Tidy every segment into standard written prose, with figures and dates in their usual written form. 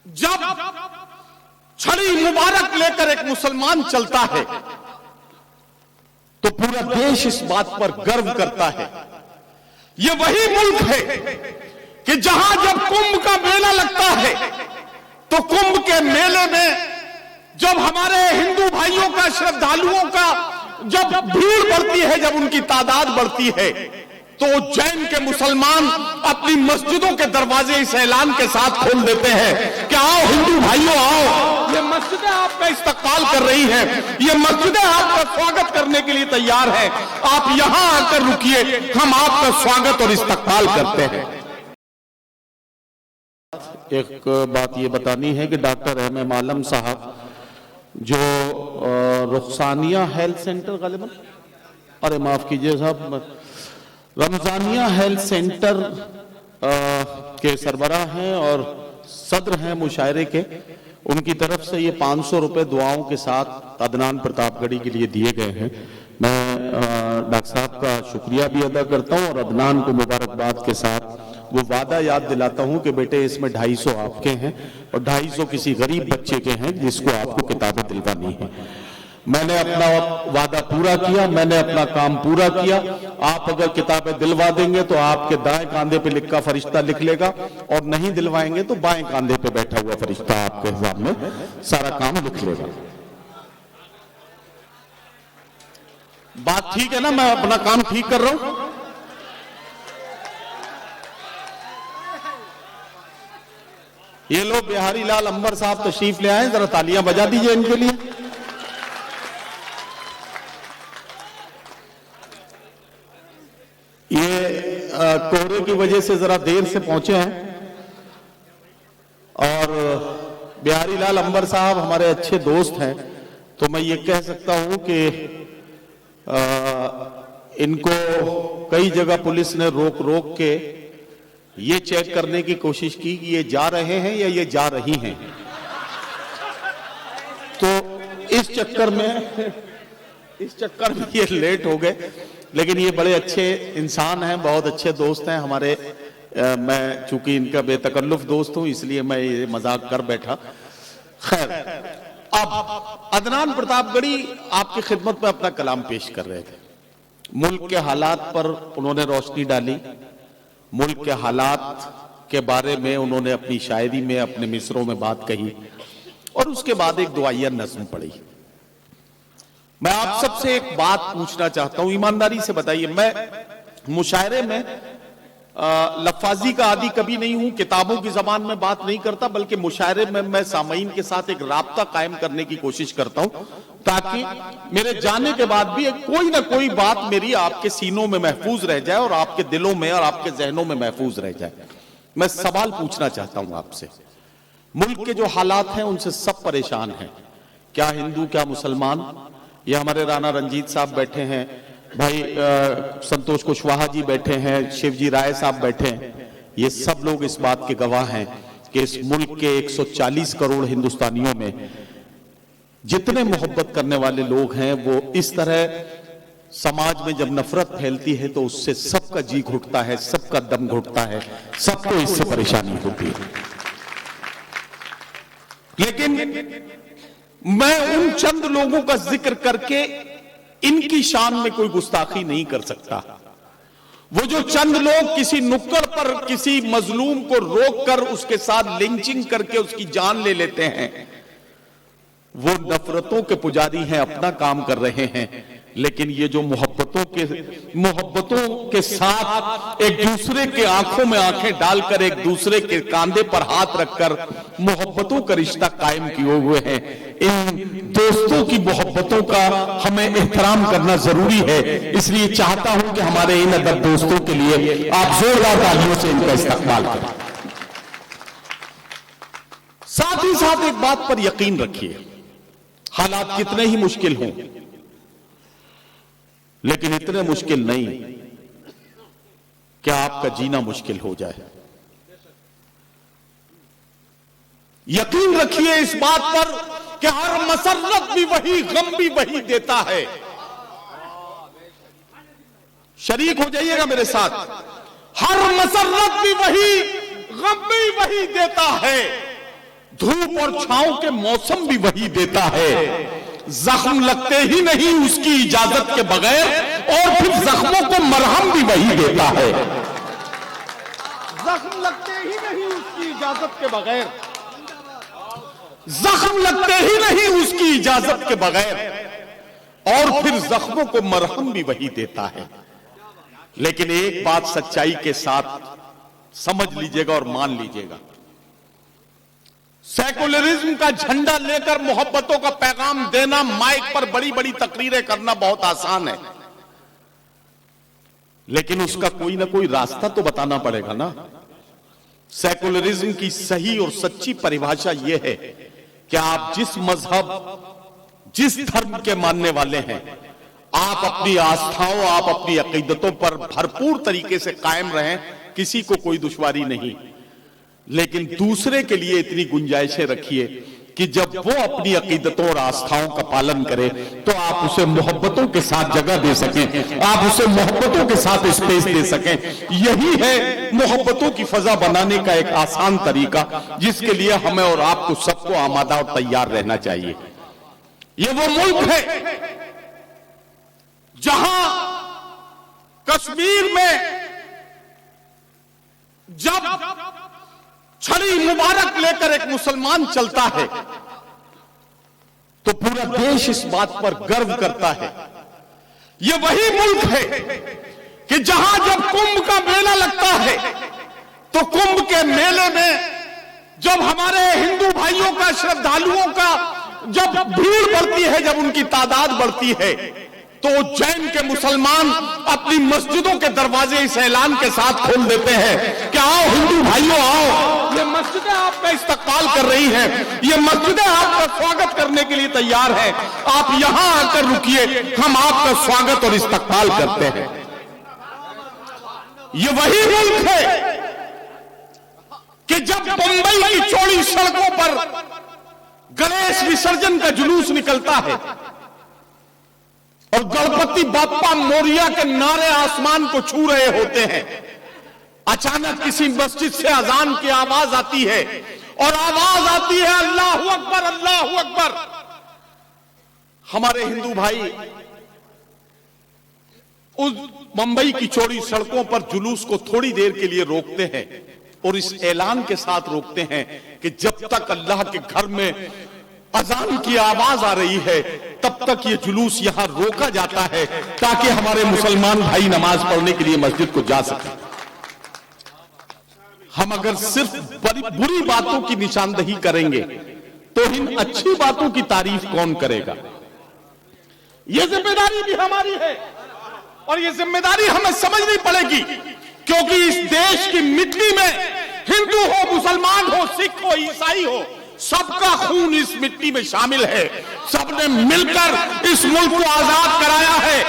जब छड़ी मुबारक लेकर एक मुसलमान चलता है तो पूरा देश इस बात पर गर्व करता है। यह वही मुल्क है कि जहां जब कुंभ का मेला लगता है तो कुंभ के मेले में जब हमारे हिंदू भाइयों का, श्रद्धालुओं का जब भीड़ बढ़ती है, जब उनकी तादाद बढ़ती है, तो जैन के मुसलमान अपनी मस्जिदों के दरवाजे इस ऐलान के साथ खोल देते हैं कि आओ हिंदू भाइयों आओ, ये मस्जिदें आपका इस्तकबाल कर रही हैं, ये मस्जिदें आपका स्वागत करने के लिए तैयार हैं, आप यहां आकर रुकिए, हम आपका स्वागत और इस्तकबाल करते हैं। एक बात ये बतानी है कि डॉक्टर एम आलम साहब जो रुखसानिया हेल्थ सेंटर गालिबन, अरे माफ कीजिए साहब, रमजानिया हेल्थ सेंटर के सरबराह हैं और सदर हैं मुशायरे के, उनकी तरफ से ये 500 रुपए दुआओं के साथ अदनान प्रतापगढ़ी के लिए दिए गए हैं। मैं डॉक्टर साहब का शुक्रिया भी अदा करता हूं और अदनान को मुबारकबाद के साथ वो वादा याद दिलाता हूं कि बेटे इसमें 250 आपके हैं और 250 किसी गरीब बच्चे के हैं जिसको आपको किताबें दिलवानी है। मैंने अपना वादा पूरा किया, मैंने अपना काम पूरा किया। आप अगर किताबें दिलवा देंगे तो आपके दाएं कांधे पे लिखा फरिश्ता लिख लेगा और नहीं दिलवाएंगे तो बाएं कांधे पे बैठा हुआ फरिश्ता आपके हिसाब में सारा काम लिख लेगा। बात ठीक है ना? मैं अपना काम ठीक कर रहा हूं। ये लोग बिहारी लाल अंबर साहब तशरीफ ले आए, जरा तालियां बजा दीजिए इनके लिए। ये कोहरे की वजह से जरा देर से पहुंचे हैं और बिहारी लाल अंबर साहब हमारे अच्छे दोस्त हैं, तो मैं ये कह सकता हूं कि इनको कई जगह पुलिस ने रोक रोक के ये चेक करने की कोशिश की कि ये जा रहे हैं या ये जा रही हैं, तो इस चक्कर में ये लेट हो गए। लेकिन ये बड़े अच्छे इंसान हैं, बहुत अच्छे दोस्त हैं हमारे। मैं चूंकि इनका बेतकल्लुफ दोस्त हूं इसलिए मैं ये मजाक कर बैठा। खैर, अब अदनान प्रतापगढ़ी आपकी खिदमत में अपना कलाम पेश कर रहे थे। मुल्क के हालात पर उन्होंने रोशनी डाली, मुल्क के हालात के बारे में उन्होंने अपनी शायरी में, अपने मिसरों में बात कही और उसके बाद एक दुआया नज़्म पढ़ी। मैं आप सबसे एक बात पूछना चाहता हूं, ईमानदारी से बताइए। मैं मुशायरे में लफ्फाजी का आदी कभी नहीं हूं, किताबों की जबान में बात नहीं करता, बल्कि मुशायरे में मैं सामईन के साथ एक राब्ता कायम करने की कोशिश करता हूं ताकि मेरे जाने के बाद भी कोई ना कोई बात मेरी आपके सीनों में महफूज रह जाए और आपके दिलों में और आपके जहनों में महफूज रह जाए। मैं सवाल पूछना चाहता हूं आपसे। मुल्क के जो हालात हैं उनसे सब परेशान हैं, क्या हिंदू क्या मुसलमान। ये हमारे राणा रंजीत साहब बैठे हैं, भाई संतोष कुशवाहा जी बैठे हैं, शिवजी राय साहब बैठे हैं, ये सब लोग इस बात के गवाह हैं कि इस मुल्क के 140 करोड़ हिंदुस्तानियों में जितने मोहब्बत करने वाले लोग हैं, वो इस तरह समाज में जब नफरत फैलती है तो उससे सबका जी घुटता है, सबका दम घुटता है, सबको इससे परेशानी होती है। लेकिन मैं उन चंद लोगों का जिक्र करके इनकी शान में कोई गुस्ताखी नहीं कर सकता। वो जो चंद लोग किसी नुक्कड़ पर किसी मजलूम को रोककर उसके साथ लिंचिंग करके उसकी जान ले लेते हैं, वो नफरतों के पुजारी हैं, अपना काम कर रहे हैं। लेकिन ये जो मोहब्बतों के साथ एक दूसरे के आंखों में आंखें डालकर, एक दूसरे के कांधे पर हाथ रखकर मोहब्बतों का रिश्ता कायम किए हुए हैं, इन दोस्तों की मोहब्बतों का हमें एहतराम करना जरूरी है। इसलिए चाहता हूं कि हमारे इन अदब दोस्तों के लिए आप जोरदार तालियों से इनका इस्तकबाल करें। साथ ही साथ एक बात पर यकीन रखिए, हालात कितने ही मुश्किल हों लेकिन इतने मुश्किल नहीं कि आपका जीना मुश्किल हो जाए। यकीन रखिए इस बात पर कि हर मसरत भी वही, गम भी वही देता है। शरीक हो जाइएगा मेरे साथ। हर मसरत भी वही, गम भी वही देता है। धूप और छांव के मौसम भी वही देता है। जख्म लगते ही नहीं उसकी इजाजत के बगैर, और फिर जख्मों को मरहम भी वही देता है। जख्म लगते ही नहीं उसकी इजाजत के बगैर, जख्म लगते ही नहीं उसकी इजाजत के बगैर, और फिर जख्मों को मरहम भी वही देता है। लेकिन एक बात सच्चाई के साथ समझ लीजिएगा और मान लीजिएगा, सेकुलरिज्म का झंडा लेकर मोहब्बतों का पैगाम देना, माइक पर बड़ी बड़ी तकरीरें करना बहुत आसान है, लेकिन उसका कोई ना कोई रास्ता तो बताना पड़ेगा ना। सेकुलरिज्म की सही और सच्ची परिभाषा यह है कि आप जिस मजहब, जिस धर्म के मानने वाले हैं, आप अपनी आस्थाओं, आप अपनी अकीदतों पर भरपूर तरीके से कायम रहें, किसी को कोई दुश्वारी नहीं। लेकिन दूसरे के लिए इतनी गुंजाइशें रखिए कि जब वो अपनी अकीदतों और आस्थाओं का पालन करे तो आप उसे मोहब्बतों के साथ जगह दे सकें, आप उसे मोहब्बतों के साथ स्पेस दे सकें। यही है मोहब्बतों की फजा बनाने का एक आसान तरीका, जिसके लिए हमें और आपको सबको आमादा और तैयार रहना चाहिए। ये वो मुल्क है जहां कश्मीर में जब छड़ी मुबारक लेकर एक मुसलमान चलता है तो पूरा देश इस बात पर गर्व करता है। यह वही मुल्क है कि जहां जब कुंभ का मेला लगता है तो कुंभ के मेले में जब हमारे हिंदू भाइयों का, श्रद्धालुओं का जब भीड़ बढ़ती है, जब उनकी तादाद बढ़ती है, तो जैन के मुसलमान अपनी मस्जिदों के दरवाजे इस ऐलान के साथ खोल देते हैं कि आओ हिंदू भाइयों आओ, ये मस्जिदें आपका इस्तकबाल कर रही हैं, ये मस्जिदें आपका स्वागत करने के लिए तैयार हैं, आप यहां आकर रुकिए, हम आपका स्वागत और इस्तकबाल करते हैं। ये वही मुल्क है कि जब मुंबई की चौड़ी सड़कों पर गणेश विसर्जन का जुलूस निकलता है और गणपति बाप्पा मोरिया के नारे आसमान को छू रहे होते हैं, अचानक किसी मस्जिद से अजान की आवाज आती है और आवाज आती है अल्लाहू अकबर, अल्लाहू अकबर। हमारे हिंदू भाई उस मुंबई की चौड़ी सड़कों पर जुलूस को थोड़ी देर के लिए रोकते हैं और इस ऐलान के साथ रोकते हैं कि जब तक अल्लाह के घर में अजान की आवाज आ रही है तब तक ये जुलूस यहां रोका जाता है, ताकि हमारे मुसलमान भाई नमाज पढ़ने के लिए मस्जिद को जा सके। हम अगर सिर्फ बुरी बातों की निशानदही करेंगे तो इन अच्छी बातों की तारीफ कौन करेगा? यह जिम्मेदारी भी हमारी है और यह जिम्मेदारी हमें समझनी पड़ेगी, क्योंकि इस देश की मिट्टी में हिंदू हो, मुसलमान हो, सिख हो, ईसाई हो, सबका खून इस मिट्टी में शामिल है। सबने मिलकर इस मुल्क को आजाद कराया है।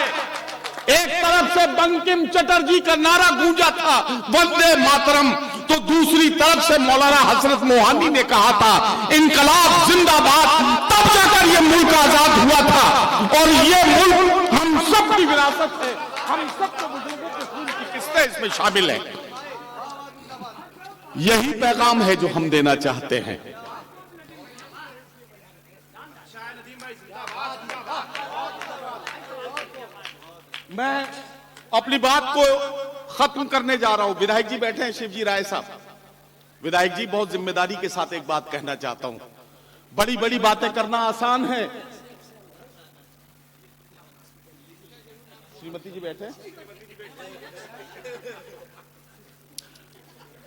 एक तरफ से बंकिम चटर्जी का नारा गूंजा था वंदे मातरम, तो दूसरी तरफ से मौलाना हजरत मोहानी ने कहा था इनकलाब जिंदाबाद, तब जाकर यह मुल्क आजाद हुआ था। और यह मुल्क हम सब की विरासत है, हम सबको बुजुर्गों के खून की किस्तें इसमें शामिल है। यही पैगाम है जो हम देना चाहते हैं। मैं अपनी बात को खत्म करने जा रहा हूं। विधायक जी बैठे हैं, शिवजी राय साहब। विधायक जी, बहुत जिम्मेदारी के साथ एक बात कहना चाहता हूं। बड़ी बड़ी बातें करना आसान है। श्रीमती जी बैठे।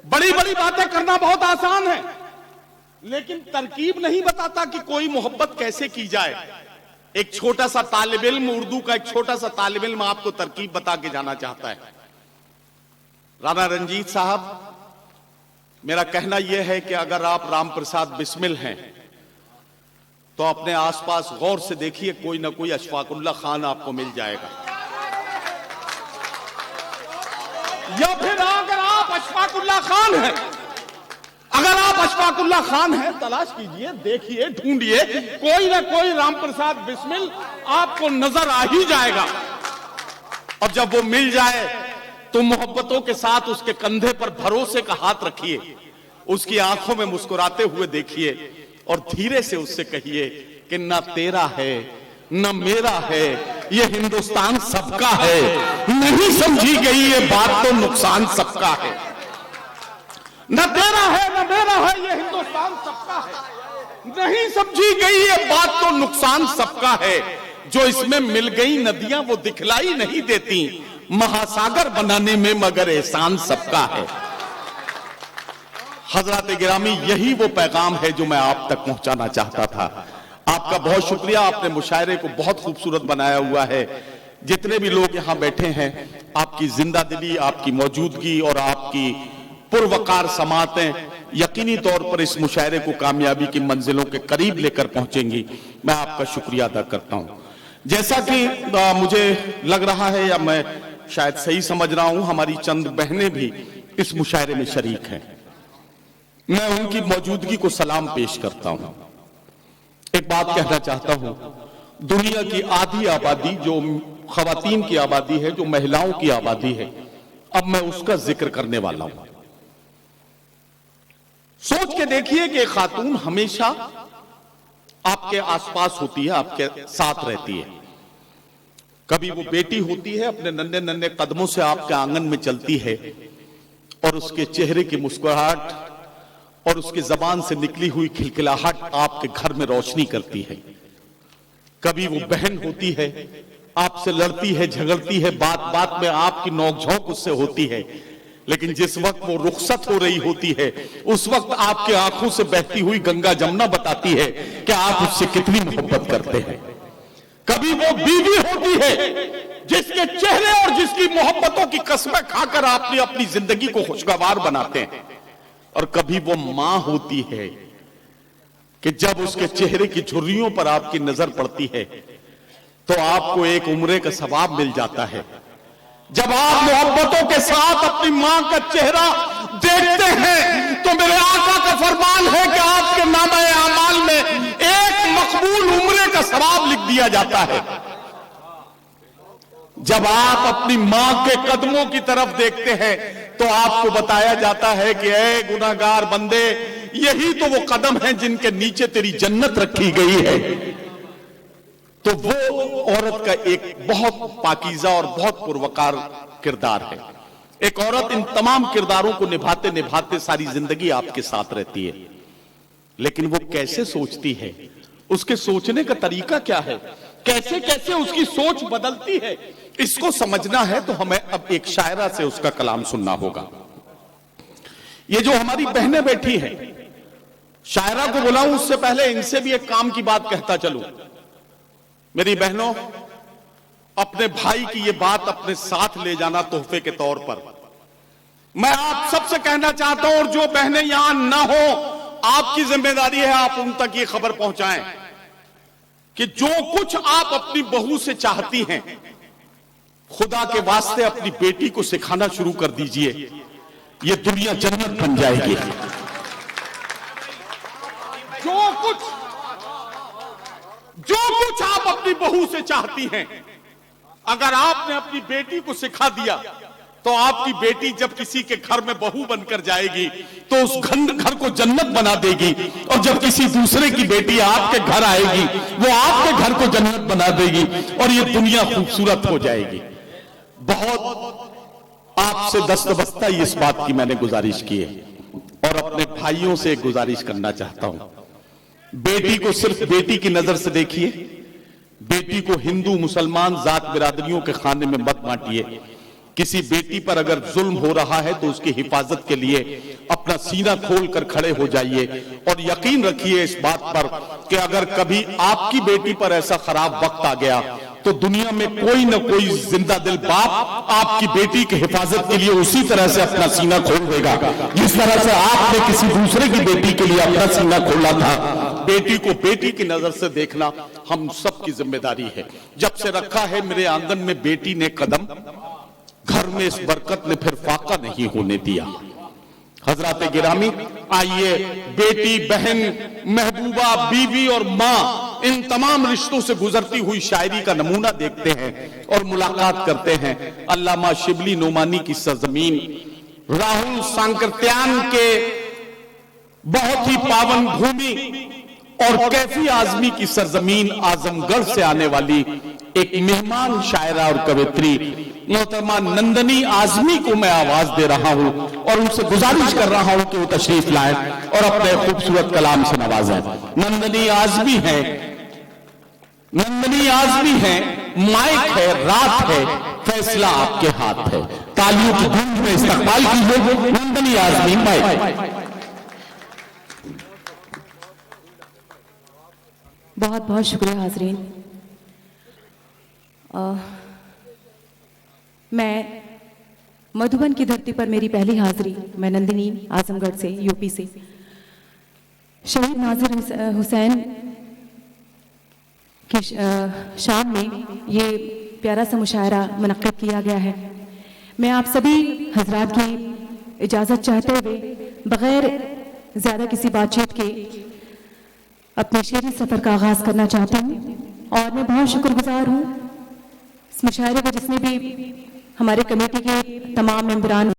बड़ी बड़ी बातें करना बहुत आसान है, लेकिन तरकीब नहीं बताता कि कोई मोहब्बत कैसे की जाए। एक छोटा सा तालिब इल्म, उर्दू का एक छोटा सा तालिब इल्म आपको तरकीब बता के जाना चाहता है। राणा रंजीत साहब, मेरा कहना यह है कि अगर आप राम प्रसाद बिस्मिल हैं तो अपने आसपास गौर से देखिए, कोई ना कोई अशफाकुल्ला खान आपको मिल जाएगा। या फिर अगर आप अशफाकुल्ला खान हैं, अगर आप अशफाकुल्ला खान हैं, तलाश कीजिए, देखिए, ढूंढिए, कोई ना कोई राम प्रसाद बिस्मिल आपको नजर आ ही जाएगा। और जब वो मिल जाए तो मोहब्बतों के साथ उसके कंधे पर भरोसे का हाथ रखिए, उसकी आंखों में मुस्कुराते हुए देखिए और धीरे से उससे कहिए कि ना तेरा है न मेरा है, ये हिंदुस्तान सबका है। नहीं समझी गई ये बात तो नुकसान सबका है। न तेरा है न मेरा है, ये हिंदुस्तान सबका है। नहीं समझी गई ये बात तो नुकसान सबका है। जो इसमें मिल गई नदियां वो दिखलाई नहीं देती, महासागर बनाने में मगर एहसान सबका है। हजरत गिरामी, यही वो पैगाम है जो मैं आप तक पहुंचाना चाहता था। आपका बहुत शुक्रिया, आपने मुशायरे को बहुत खूबसूरत बनाया हुआ है। जितने भी लोग यहां बैठे हैं, आपकी जिंदा दिली, आपकी मौजूदगी और आपकी पुरवकार समातें यकीनी तौर पर इस मुशायरे को कामयाबी की मंजिलों के करीब लेकर पहुंचेंगी। मैं आपका शुक्रिया अदा करता हूं। जैसा कि मुझे लग रहा है या मैं शायद सही समझ रहा हूं, हमारी चंद बहनें भी इस मुशायरे में शरीक हैं। मैं उनकी मौजूदगी को सलाम पेश करता हूं। एक बात कहना चाहता हूं, दुनिया की आधी आबादी जो खवातीन की आबादी है, जो महिलाओं की आबादी है, अब मैं उसका जिक्र करने वाला हूं। सोच के देखिए कि खातून हमेशा आपके आसपास होती है, आपके साथ रहती है। कभी वो बेटी होती है, अपने नन्हे नन्हे कदमों से आपके आंगन में चलती है और उसके चेहरे की मुस्कुराहट और उसकी जबान से निकली हुई खिलखिलाहट आपके घर में रोशनी करती है। कभी वो बहन होती है, आपसे लड़ती है, झगड़ती है, बात बात में आपकी नोकझोंक उससे होती है, लेकिन जिस वक्त वो रुखसत हो रही होती है, उस वक्त आपके आंखों से बहती हुई गंगा जमुना बताती है कि आप उससे कितनी मोहब्बत करते हैं। कभी वो बीवी होती है जिसके चेहरे और जिसकी मोहब्बतों की कसमें खाकर आपने अपनी जिंदगी को खुशगवार बनाते हैं, और कभी वो मां होती है कि जब उसके चेहरे की झुर्रियों पर आपकी नजर पड़ती है तो आपको एक उम्रे का सवाब मिल जाता है। जब आप मोहब्बतों के साथ अपनी मां का चेहरा देखते हैं तो मेरे आका का फरमान है कि आपके नामे आमाल में एक मकबूल उम्रे का सवाब लिख दिया जाता है। जब आप अपनी मां के कदमों की तरफ देखते हैं तो आपको बताया जाता है कि ऐ गुनाहगार बंदे, यही तो वो कदम हैं जिनके नीचे तेरी जन्नत रखी गई है। तो वो औरत का एक बहुत पाकीज़ा और बहुत पुरवकार किरदार है। एक औरत इन तमाम किरदारों को निभाते निभाते सारी जिंदगी आपके साथ रहती है, लेकिन वो कैसे सोचती है, उसके सोचने का तरीका क्या है, कैसे कैसे उसकी सोच बदलती है, इसको समझना है तो हमें अब एक शायरा से उसका कलाम सुनना होगा। ये जो हमारी बहनें बैठी हैं, शायरा को बुलाऊं उससे पहले इनसे भी एक काम की बात कहता चलूं। मेरी बहनों, अपने भाई की ये बात अपने साथ ले जाना तोहफे के तौर पर। मैं आप सबसे कहना चाहता हूं, और जो बहनें यहां ना हो, आपकी जिम्मेदारी है आप उन तक ये खबर पहुंचाएं कि जो कुछ आप अपनी बहू से चाहती हैं, खुदा के वास्ते अपनी बेटी को सिखाना शुरू कर दीजिए। ये दुनिया जन्नत बन जाएगी। जो कुछ आप अपनी बहू से चाहती हैं, अगर आपने अपनी बेटी को सिखा दिया तो आपकी बेटी जब किसी के घर में बहू बनकर जाएगी तो उस घर को जन्नत बना देगी, और जब किसी दूसरे की बेटी आपके घर आएगी वो आपके घर को जन्नत बना देगी, और ये दुनिया खूबसूरत हो जाएगी। बहुत आपसे दस्तबस्ता इस बात की मैंने गुजारिश की है, और अपने भाइयों से एक गुजारिश करना चाहता हूं। बेटी को सिर्फ बेटी की नजर से देखिए, बेटी को हिंदू मुसलमान जात बिरादरियों के खाने में मत बांटिए। किसी बेटी पर अगर जुल्म हो रहा है तो उसकी हिफाजत के लिए अपना सीना खोल कर खड़े हो जाइए, और यकीन रखिए इस बात पर कि अगर कभी आपकी बेटी पर ऐसा खराब वक्त आ गया तो दुनिया में कोई ना कोई जिंदा दिल बाप आपकी बेटी की हिफाजत के लिए उसी तरह से अपना सीना खोल देगा जिस तरह से आपने किसी दूसरे की बेटी के लिए अपना सीना खोला था। बेटी को बेटी की नजर से देखना हम सबकी जिम्मेदारी है। जब से रखा है मेरे आंगन में बेटी ने कदम, घर में इस बरकत ने फिर फाका नहीं होने दिया। हजरात गिरामी, आइए बेटी, बहन, महबूबा, बीवी और मां, इन तमाम रिश्तों से गुजरती हुई शायरी का नमूना देखते हैं और मुलाकात करते हैं अल्लामा शिबली नोमानी की सरजमीन राहुल सांकृत्यान के बहुत ही पावन भूमि और कैफी आजमी की सरजमीन आजमगढ़ से आने वाली एक मेहमान शायरा और कवित्री मोहतरमा नंदनी आजमी को मैं आवाज दे रहा हूं और उनसे गुजारिश कर रहा हूं कि वो तशरीफ लाएं और अपने खूबसूरत कलाम से नवाजें। नंदनी आजमी है, नंदनी आजमी है, माइक है, रात है, फैसला आपके हाथ है। तालियों की गूंज में इस्तकबाल कीजिए नंदनी आजमी माइक। बहुत बहुत शुक्रिया हाजरीन। मैं मधुबन की धरती पर मेरी पहली हाजिरी, मैं नंदिनी आजमगढ़ से, यूपी से। शहीद नाजिर हुसैन की शाम में ये प्यारा सा मुशायरा मुनक्किद किया गया है। मैं आप सभी हजरात की इजाज़त चाहते हुए बगैर ज़्यादा किसी बातचीत के अपने शेरी सफ़र का आगाज़ करना चाहती हूँ और मैं बहुत शुक्रगुजार हूँ इस मुशायरे को जिसने भी हमारे कमेटी के तमाम मेंबरान